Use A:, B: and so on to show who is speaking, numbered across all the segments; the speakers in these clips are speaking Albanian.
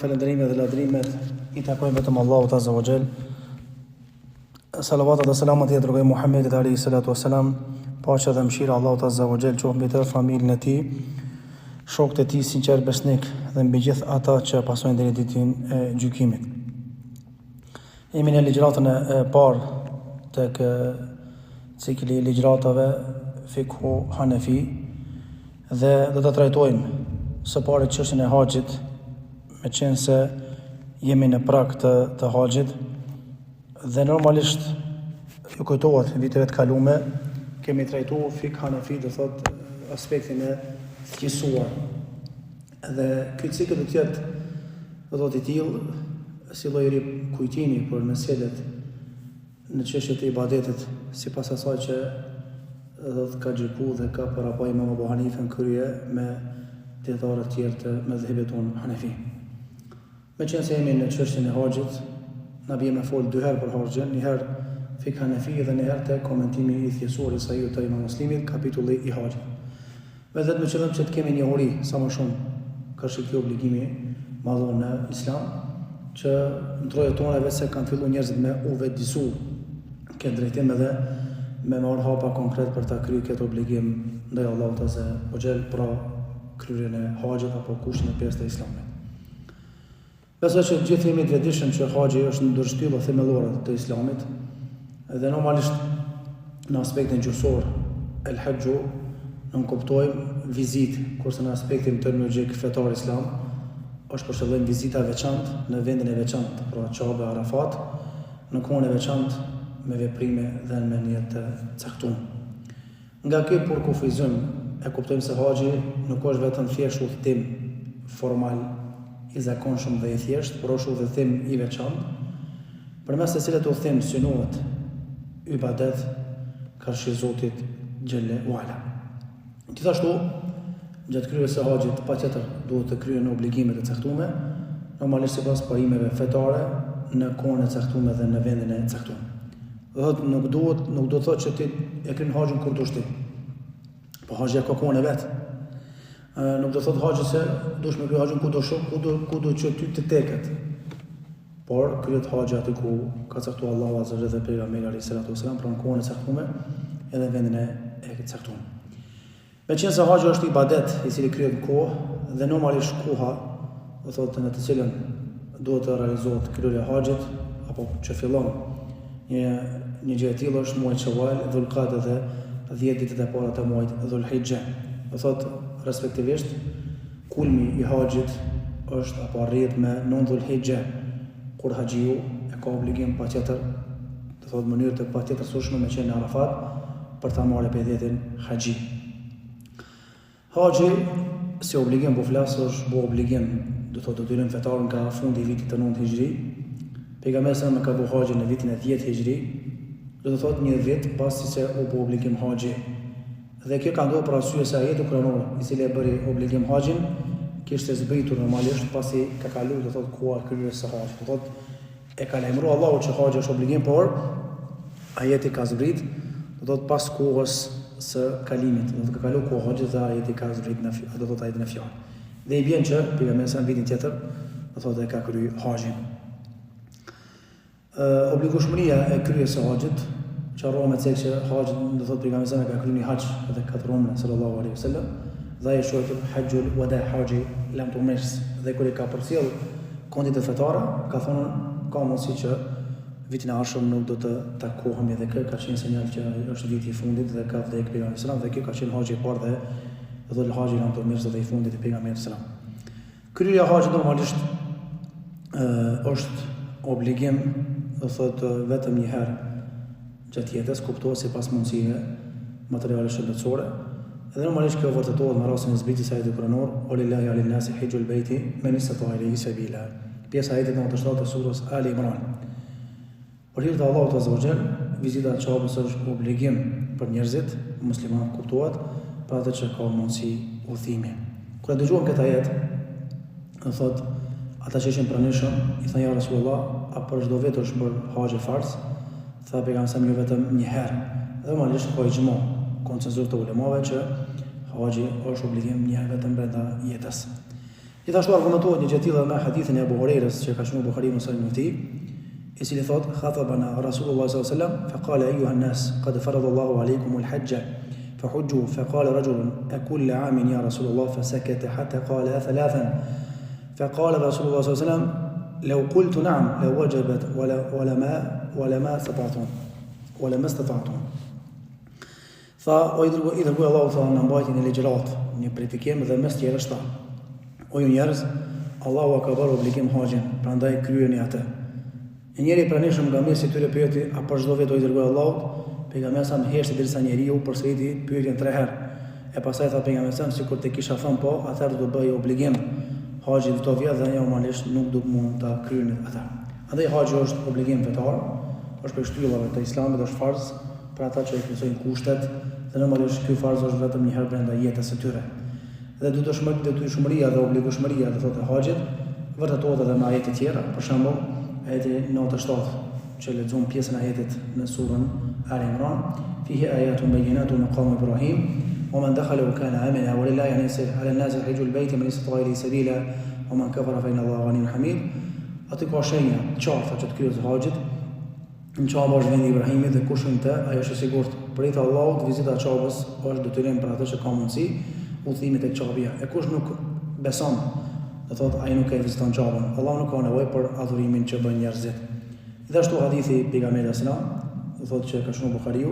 A: falënderimet dhe ladrimet I takojnë vetëm Allahut Azza wa Jall. Salavatat dhe selamat I dërgoj Muhammedit alayhi salatu wassalam, paqja dhe mëshira Allahut Azza wa Jall qoftë mbi të familjen e tij, shokët e tij sinqer besnik dhe mbi gjithë ata që pasojnë deri ditën e gjykimit. Jemi në ligjratën e parë tek cikli I ligjratave Fikhu Hanefi dhe do të trajtojmë së pari çështjen e haxhit, me qenë se jemi në prag të haxhit dhe normalisht ju kujtohet viteve të kaluara kemi trajtuar Fikh Hanefi, do thot aspektin e thjeshtuar. Dhe ky cikël do të jetë do thot I tillë si lloj kujtimi për meselet në çështjet e ibadetit, sipas asaj që do të ka xhiku dhe ka parapoj Imam Abu Hanife në krye me dietarë të tjerë të mëdhëbit tonë Hanefi. Me qenë se jemi në çështjen e haxhit, na bie me fol 2 herë për haxhin, një herë Fikh Hanefi dhe një herë te komentimi I thjesor I Sahihut të Imam Muslimit, kapitulli I haxhit. Vetëm me qëllim që të kemi një uri sa më shumë ka shikë obligimi madhor në Islam, që në trojet tona vetë se kanë filluar njerëzit me u vetëdijsu këtë drejtim edhe me marrë hapa konkret për ta kryer këtë obligim ndaj Allahut Azza wa Jall, pra kryerjen e haxhit apo kushtin e 5 të Islamit. Besoj që gjithë jemi të vetëdijshëm që haxhi është ndër shtyllat themelore të Islamit dhe normalisht në aspektin gjuhësor el-hajju nuk kuptojmë vizitë, kurse në aspektin terminologjik fetar Islam është për qëllim vizita e veçantë në vendin e veçantë, pra Qabe Arafat, në kohën e veçantë me veprime dhe në mënyrë të caktuar. Nga ky përkufizim e kuptojmë se haxhi nuk është vetëm thjesht udhëtim formal I zakonshëm dhe I thjesht, por është udhëtim I veçantë, përmes të cilit udhëtim synohet ibadet karshi Zotit Xhelle Uala. Gjithashtu, gjatë kryerjes së haxhit patjetër duhet të kryen obligimet e caktuara, normalisht sipas parimeve fetare në kohën e caktuar dhe në vendin e caktuar. Nuk do të thotë që ti e kryen haxhin kur dush ti. Po haxhi ka kohën e vet. Nuk do thotë haxhi se dush me kryen haxhin ku do që ty të teket. Por kryet haxhi aty ku ka caktuar Allahu Azza wa Jalla dhe pejgamberi alayhi salatu wasalam, pra në kohën e caktuar edhe vendin e caktuar. Me qenë se haxhi është ibadet I cili kryet në kohë dhe normalisht koha, do thotë në të cilën duhet të realizohet kryerja e haxhit apo që fillon një gjë e tillë është muaji Shawal, Dhulqa'da dhe 10 ditët e para të muajit Dhulhijja. Do thotë respektivisht kulmi I haxhit është apo arrihet me 9 Dhulhijja, kur haxhiu e ka obligim patjetër, do thotë në mënyrë të patjetërsueshme me qenë në Arafat për ta marrë pediatrin haxhi. Haxhi si obligim po flas është bo obligim, do thotë detyrim fetar nga fundi I vitit të 9 Hijri. Pejgamberi sa më ka bu haxhin në vitin e 10 Hijri, do të thotë një vit pasi se u bë obligim haxhi. Dhe kjo ka ndodhur për arsye se ajeti kuranor I cili e bëri obligim haxhin kishte zbritur normalisht pasi ka kaluar, do thotë koha e kryerjes së haxhit. Do thotë e ka lajmëruar Allahu që haxhi është obligim, por ajeti ka zbrit, do thotë pas kohës së kalimit, do të ka kaluar koha haxhit dhe ajeti ka zbrit në do thotë ajetin e fjalë. Dhe I bën që pejgamberi sa vitin tjetër, do thotë e ka kryer haxhin. Obligueshmëria e kryerjes së haxhit, që arrohet me cek që haxhi do thotë pejgamberi sa ka kryer një haxh edhe 4 umre sallallahu alaihi wasallam, dhe ai shoqët hajjul wada haxhi lam tumis, dhe kur I ka përcjell konditë fetare, ka thonë ka mundësi që vitin e ardhshëm nuk do të takohemi, dhe kjo ka qenë sinjal që është viti I fundit dhe ka vdekë pejgamberi sallallahu, dhe kjo ka qenë haxhi I parë dhe do të haxhi lam tumis dhe I fundit I pejgamberit sallallahu. Kryerja e haxhit normalisht është obligim, do thotë vetëm një herë gjatë jetës, kuptohet sipas mundësive materiale shëndetësore. Dhe normalisht kjo vërtetohet në rastin e zbritjes së ajetit kuranor, "Olillahi 'alan nasi hijjul bayti man istata'a ilayhi sabila". Pjesa e ajetit 97 të surës Ali Imran. Për hir të Allahut Azza wa Jall, vizita e Qabës është obligim për njerëzit muslimanë, kuptohet, për atë që ka mundësi udhëtimi. Kur e dëgjuam këtë ajet, do thotë ata që ishin pranishëm I thanë ja Rasulullah, a për çdo vit është bërë haxhi farz? Tha pejgamberi sa jo vetëm një herë. Dhe normalisht ka ixhmo, konsensus të ulemave që haxhi është obligim një herë vetëm brenda jetës. Gjithashtu argumentohet një gjë e tillë me hadithin e Abu Hurairës që ka shënuar Buhariu në Sahihun e tij, i cili thot: "Khatabana Rasulullah sallallahu alaihi wasallam, faqala ayuha an-nas, qad farada Allahu alaykum al-hajj, fahujju." Faqala rajulun: "Akull 'amin ya Rasulullah?" Fasakata hatta qala thalathan. فقال رسول الله صلى الله عليه وسلم: لو قلت نعم لوجبت ولما استطعتم. Tha, o i dërguar Allahu, tha, në mbajtjen e ligjërat, një pritikim dhe mes tjerësh tha: O ju njerëz, Allahu ka bërë obligim haxhin, prandaj kryeni atë. Një njeri pranishëm nga mes i tyre pyeti: a për çdo vit o i dërguar Allahut? Pejgamberi sa më heshti derisa njeriu përsëriti pyetjen 3 herë. E pastaj tha pejgamberi sa sikur të kisha thënë po, atëherë do bëj obligim haxhi këto vjet dhe normalisht nuk do të mund ta kryeni atë. Andaj haxhi është obligim fetar, është për shtyllave të Islamit, është farz për ata që e plotësojnë kushtet, dhe normalisht ky farz është vetëm një herë brenda jetës së tyre. Dhe detyrshmëria dhe obligueshmëria të thotë haxhit vërtetohet edhe me ajete tjera, për shembull ajeti 97 që lexojmë pjesën e ajetit në surën Ali Imran: "Fihi ayatun bayyinatun maqam Ibrahim, wa man dakhalahu kana amina wa lillahi yansi 'ala an-nasi hajjul bayti man istata'a ilayhi sabila, wa man kafara fa inna Allaha ghaniyyun hamid." Aty ka shenja qarta që të kryes haxhit. Në Çaba është vendi i Ibrahimit dhe kush hyn te, ai është i sigurt. Për të Allahut, vizita e Çabës është detyrim për atë që ka mundësi udhëtimit tek Çabia. E kush nuk beson, do thotë ai nuk e viziton Çabën. Allahu nuk ka nevojë për adhurimin që bën njerëzit. Gjithashtu hadithi i pejgamberit sallallahu alajhi wasallam, do thotë që ka shënuar Buhariu: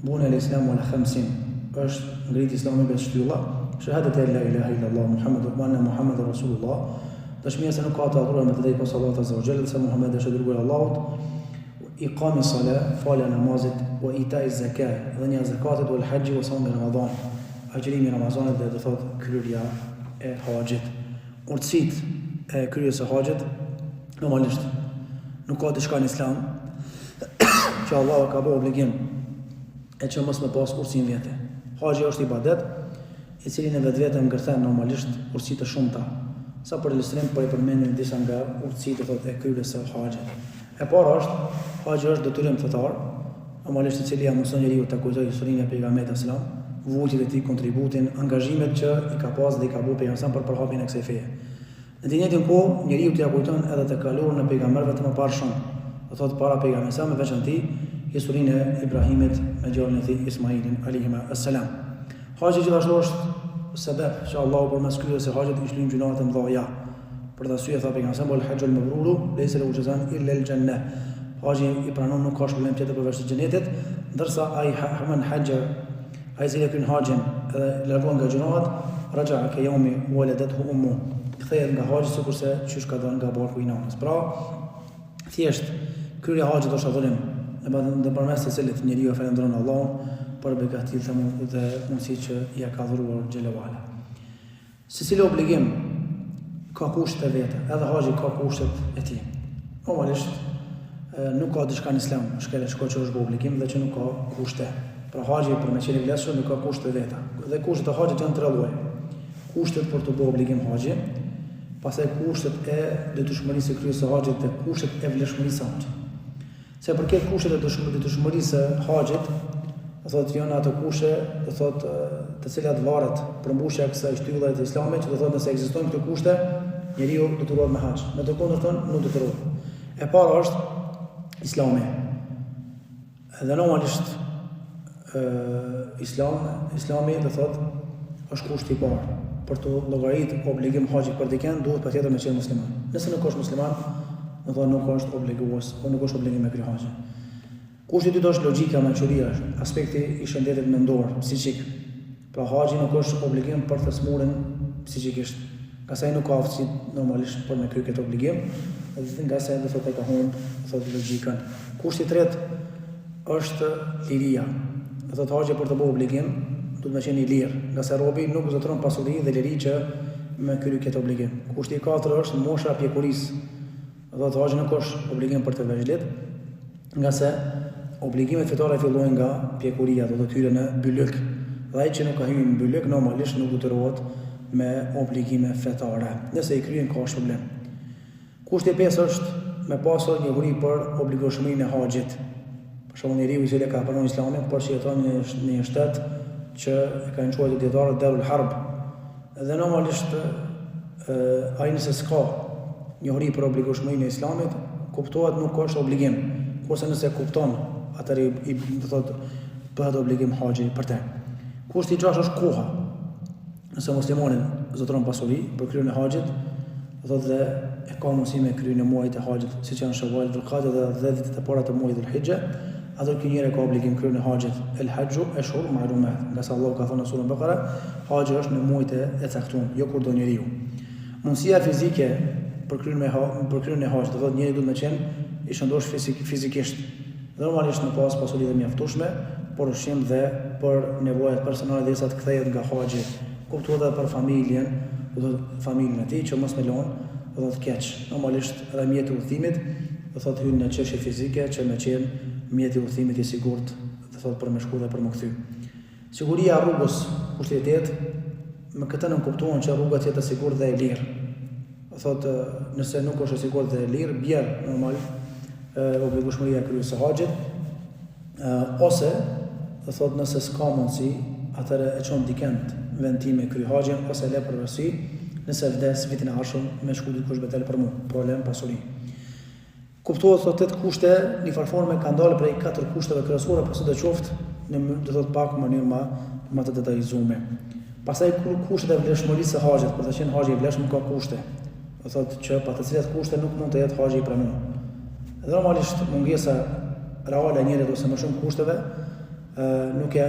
A: "Buna al-Islamu ala khamsin." Është ngrit Islami me shtylla: shahadat la ilaha illallah Muhammadur Rasulullah, dëshmia se nuk ka të adhuruar me të drejtë pas Allahut azza wa jalla, se Muhammed është dërguar i Allahut, iqami salat, falja namazit, wa ita'i zakat, dhënia e zakatit, wal hajji wa sawmi Ramadan, agjërimi i Ramazanit dhe do thotë kryerja e haxhit. Urtësitë e kryerjes së haxhit normalisht nuk ka diçka në Islam që Allahu ka bërë obligim e që mos me pas urtësinë vete. Haxhi është ibadet i cili në vetvete ngërthen normalisht urtësi të shumta. Sa për ilustrim po i përmendim disa nga urtësitë thotë e kryerjes së haxhit. E para është haxhi është detyrim fetar, normalisht i cili ja mëson njeriu të kujtojë historinë e pejgamberit sallallahu alajhi wasallam, vujtjet e tij, kontributin, angazhimet që i ka pas dhe i ka bërë pejgamberi për përhapjen e kësaj feje. Në të njëjtën kohë, njeriu t'ia kujton edhe të kaluarën e pejgamberëve të mëparshëm, do thotë para pejgamberit me veçanti historinë e Ibrahimit me djalin e tij Ismailin alayhi salam. Haxhi gjithashtu është sebeb që Allahu përmes kryerjes së haxhit i shlyn gjunat e mëdha. Për të arsye tha pejgamberi sallallahu alajhi wasallam: "Al-hajjul mabrur laysa lahu jazaan illa al-jannah." Haxhi i pranon nuk ka shpërblim tjetër përveç xhenetit, ndërsa ai haman haxha ai që kryen haxhin dhe largon nga gjunat, raja'a ka yawmi waladathu ummu, kthehet nga haxhi sikurse qysh ka dhënë nga barku i nanës. Pra, thjesht kryerja e haxhit është adhurim, në përmes të cilit njeriu e falendron Allahun për begatit dhe mundësitë që ia ka dhuruar xhelal. Secili obligim ka kushtet e veta, edhe haxhi ka kushtet e tij. Normalisht nuk ka diçka në Islam shkelë që është bë obligim dhe që nuk ka kushte. Pra haxhi për me qenë i vlefshëm nuk ka kushte veta. Dhe kushtet e haxhit janë 3 lloje. Kushtet për të bërë obligim haxhi, pastaj kushtet e detyrshmërisë së kryerjes së haxhit dhe kushtet e vlefshmërisë së haxhit. Se përket kushtet e detyrshmërisë së haxhit, do thotë janë ato kushte, do thotë të cilat varet përmbushja e kësaj shtylle të Islamit, që do thotë nëse ekzistojnë këto kushte, njeriu detyrohet me haxh. Me të kundërtën nuk detyrohet. E para është Islami. Dhe normalisht Islami do thotë është kushti i parë. Për të llogaritur obligim haxhi për dikën duhet patjetër të qenë musliman. Nëse nuk është musliman, do thotë nuk është obligues, apo nuk është obligim me kry haxhin. Kushti i dytë është logjika, mençuria, aspekti i shëndetit mendor, psiqik. Pra haxhi nuk është obligim për të smurën psiqikisht. Ka sa nuk ka aftësi normalisht për me kry këtë obligim, dhe nga sa do thotë ka humb, thotë logjikën. Kushti i tretë është liria. Do thotë haxhi për të bërë obligim duhet të qenë i lirë, nga sa robi nuk zotron pasuri dhe liri që me kry këtë obligim. Kushti i katërt është mosha e pjekurisë. Do thotë haxhi nuk është obligim për të vëzhgjet, nga se obligimet fetare fillojnë nga pjekuria, do të hyrë në bylyk. Dhe ai që nuk ka hyrë në bylyk normalisht nuk detyrohet me obligime fetare. Nëse i kryen ka shpërblim. Kushti i pesë është me pasur një uri për obligueshmërinë e haxhit. Për shembull, njeriu i cili ka pranuar Islamin, por që jeton në një shtet që e kanë quajtur dietarët Darul Harb. Dhe normalisht ai nëse s'ka njohuri për obligueshmërinë e Islamit, kuptohet nuk është obligim. Kurse nëse kupton, atëherë do thotë bëhet obligim haxhi për te. Kushti i 6 është koha. Nëse muslimanin zotëron pasuri për kryen e haxhit, do thotë dhe e ka mundësi me kryen e muajit e haxhit, siç janë Shawwal, Dhulqa'da dhe ditët e para të muajit Dhulhijja, atëherë ky njeri ka obligim kryen e haxhit. El hajju ashhur ma'lumat. Nga sa Allahu ka thënë në surën Baqara, haxhi është në muajt e caktuar, jo kur do njeriu. Mundësia fizike për kryen e haxhit, do thotë njeriu duhet të qenë i shëndosh fizikisht. Normalisht në pasuri dhe mjaftueshme, por ushqim dhe për nevojat personale derisa të kthehet nga haxhi. Kuptohet edhe për familjen, do thotë familjen e tij që mos me lën, do thotë keq. Normalisht edhe mjeti i udhëtimit, do thotë hyn në çështje fizike që me qenë mjeti i udhëtimit i sigurt, do thotë për me shku dhe për me kthy. Siguria e rrugës, kushti i 8, me këtë nuk kuptohen që rruga të jetë e sigurt dhe e lirë. Do thotë nëse nuk është e sigurt dhe e lirë, bjer normal obligueshmëria e kryesë së haxhit, ose do thotë nëse s'ka mundësi, atëherë e çon dikend vend time kry haxhin ose le përvësi, nëse vdes vitin e ardhshëm me shku dikush betel për mua, problem pasuri. Kuptohet thotë 8 kushte, në farforme ka ndalë prej 4 kushteve kryesore, por sidoqoftë në do thotë pak mënyrë më të detajzuar. Pastaj kushtet e vlefshmërisë së haxhit, për të qenë haxhi i vlefshëm ka kushte. Do thotë që pa të cilat kushte nuk mund të jetë haxhi i pranuar. Normalisht mungesa reale e njerit ose më shumë kushteve nuk e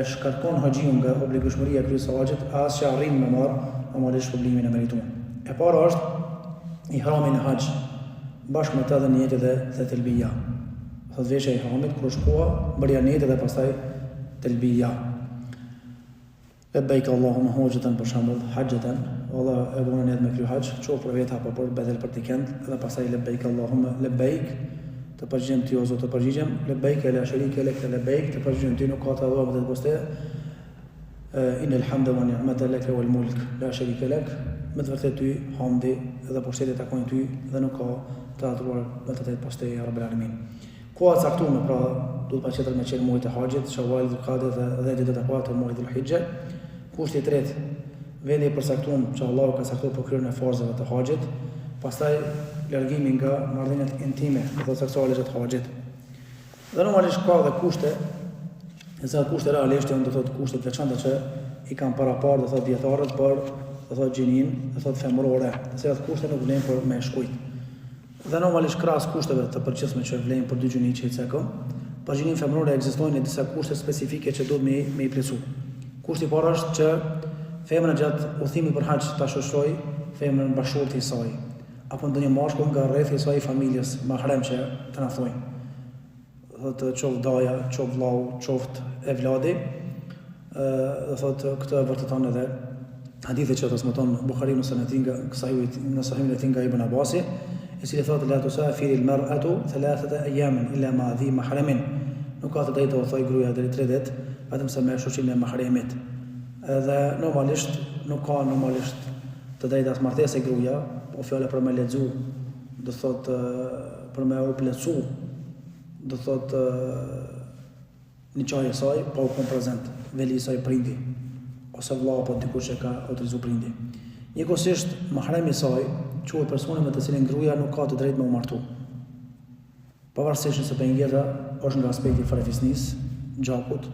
A: shkarkon haxhiun nga obligueshmëria e kryesë së haxhit, as që arrin me marr normalisht obligimin e merituar. E para është ihrami në haxh, bashkë me të dhe niyeti dhe telbia. Thotë veshja e ihramit kur është koha, bërja niyeti dhe pastaj telbia. Labbaik Allahumma hajjatan për shembull, hajjatan, Allah e bën niyet me kry haxh, qoftë për vetë apo për bedel për dikend, dhe pastaj labbaik Allahumma labbaik, të përgjigjem ti o Zot, të përgjigjem, labbaik la sharika lak, labbaik, të përgjigjem ti nuk ka të adhuruar vetëm poste. Innal hamda wa ni'mata lak wal mulk la sharika lak. Me të vërtetë ty hamdi dhe pushtetit takojnë ty dhe nuk ka të adhuruar vetëm poste ya Rabbul Alamin. Koha e caktuar pra duhet patjetër me qenë muajit e haxhit, Shawwal, Dhulqa'da dhe ditët e para të muajit Dhulhijja. Kushti i 3, vendi i përcaktuar që Allahu ka caktuar për kryerjen e farzave të haxhit, pastaj largimi nga marrëdhëniet intime dhe seksuale të haxhit. Dhe normalisht ka dhe kushte, nëse kushte realisht janë do thotë kushte të veçanta që i kanë parapar do thotë dietarët për do thotë gjinin, do thotë femërore, se ato kushte nuk vlen për me shkujt. Dhe normalisht krahas kushteve të përgjithshme që vlen për dy gjini që i cekon, pa gjinin femërore ekzistojnë disa kushte specifike që duhet me i plotësu. Kushti i parë është që femra gjatë udhëtimit për haxh ta shoqëroj femrën bashkëshorti i saj, apo ndonjë mashkull nga rrethi i saj familjes, mahrem që të na thojnë. Thotë qoftë daja, qoftë vllau, qoftë e vladi, do thotë këtë e vërteton edhe hadithi që transmeton Buhariu në sanadin nga Sahihun e tij nga Ibn Abbasi, i cili thotë la tusafiri al-mar'atu thalathata ayamin illa ma dhi mahramin. Nuk ka të drejtë të thojë gruaja deri 3 ditë, vetëm se me shoqin e mahremit. Edhe normalisht nuk ka normalisht të drejtë as martesë e gruaja, po fjala për me lexu, do thotë për me u plotsu, do thotë në çaj e saj, pa u kon prezant, veli i saj prindi, ose vllau apo dikush që ka autorizuar prindi. Njëkohësisht mahremi i saj quhet personi me të cilin gruaja nuk ka të drejtë me u martu. Pavarësisht nëse pejgamberi është nga aspekti i farefisnisë, gjakut,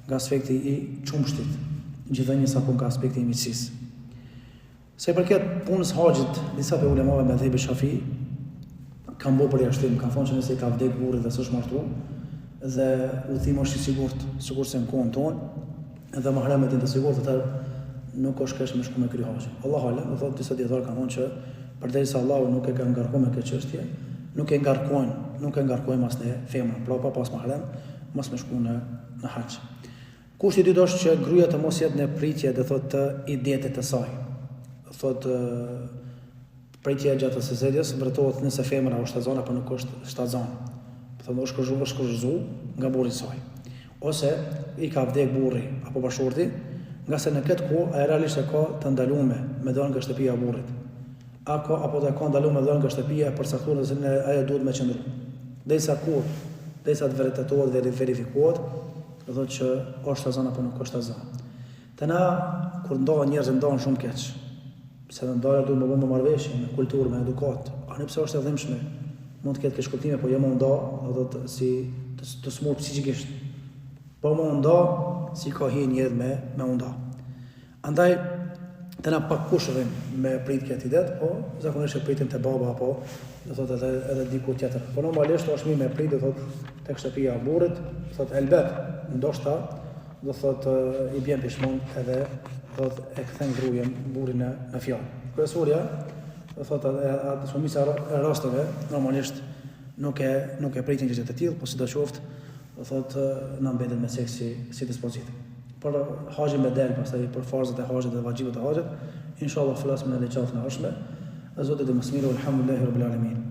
A: nga aspekti i çumshtit, gjithënjës apo nga aspekti i miqësisë. Se i përket punës haxhit, disa pe ulemave me dhëbi Shafi kanë bërë përjashtim, kanë thonë që nëse i ka vdek burri dhe s'është martuar, dhe udhimi është i sigurt, sigurisht në kohën tonë, dhe mahremet janë të sigurt, atë nuk është keq me shku me kry haxhin. Allahu alem, do thotë disa dietar kanë thonë që përderisa Allahu nuk e ka ngarkuar me këtë çështje, nuk e ngarkojmë as në femrën, pra pa pas mahrem, mos me shku në haxh. Kushti i dytë është që gruaja të mos jetë në pritje, do thotë të idetit të saj. Do thotë pritja gjatë sezedjes vërtohet nëse femra është shtazon apo nuk është shtazon. Do thonë është kurrëzu nga burri i saj. Ose i ka vdek burri apo bashorti, nga se në këtë kohë ai realisht e ka të ndaluar me dalë nga shtëpia e burrit. Apo të ka ndaluar me dalë nga shtëpia për caktuar se ajo duhet me qëndru. Derisa të vërtetohet dhe verifikohet, do thotë që është shtazon apo nuk është shtazon. Të na kur ndohen njerëz ndohen shumë keq. Se në ndarja duhet më bëmë marrëveshje, me kulturë, me edukat. Ani pse është e dhimbshme, mund të ketë ke shkurtime, po jo më nda, do të si të smur psikikisht. Po më nda, si ka hi njerë me nda. Andaj, të na pak kushëvim me prit këtë idet, po zakonisht e pritim të baba, apo do thot edhe diku tjetër. Po normalisht është mirë me prit, do thot tek shtëpia e burrit, do thot elbet, ndoshta do thot i bjen pishmon edhe do thot e kthen gruajen burrin në fjalë. Kryesorja do thot atë shumica e rasteve normalisht nuk e pritin gjë të tillë, po sidoqoftë do thot na mbetet me seksi si dispozit. Për haxhin me del, pastaj për farzat e haxhit dhe vaxhimet e haxhit, inshallah flasim në gjatë në ardhshme. Zoti të mos mirë, alhamdulillahi rabbil alamin.